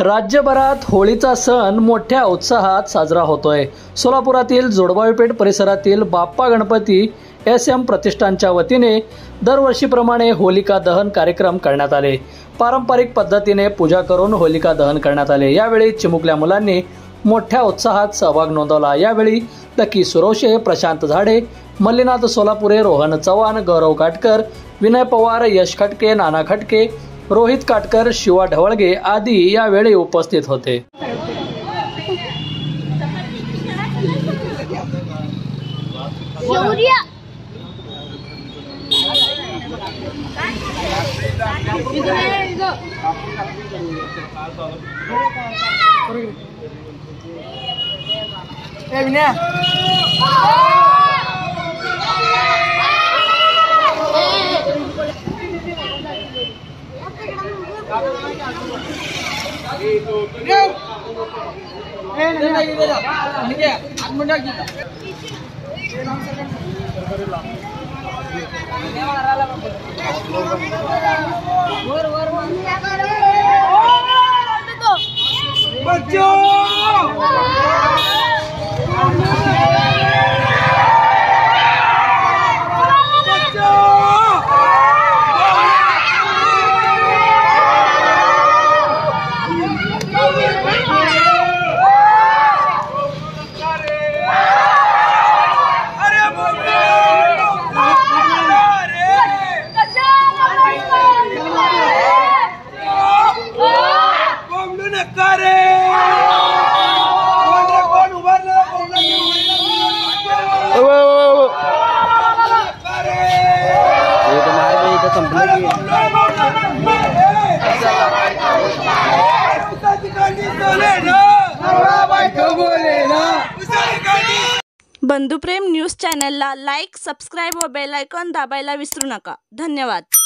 राज्यभरात होळीचा सण मोठ्या उत्साहात साजरा होतोय। सोलापुरातील जोडबावीपेठ परिसरातील बाप्पा गणपती SM प्रतिष्ठानच्या वतीने दरवर्षीप्रमाणे होलिका दहन कार्यक्रम करण्यात आले। पारंपरिक पद्धतीने पूजा करून होलिका दहन करण्यात आले। यावेळी चिमुकल्या मुलांनी मोठ्या उत्साहात सहभाग नोंदवला। यावेळी लकी सुरोशे, प्रशांत झाडे, मल्लीनाथ सोलापुरे, रोहन चव्हाण, गौरव काटकर, विनय पवार, यश खटके, नाना खटके, रोहित काटकर, शिवा ढवळगे आदी यावेळी उपस्थित होते। बंधुप्रेम न्यूज चॅनलला लाईक, सबस्क्राइब व बेल आयकॉन दाबायला विसरू नका। धन्यवाद।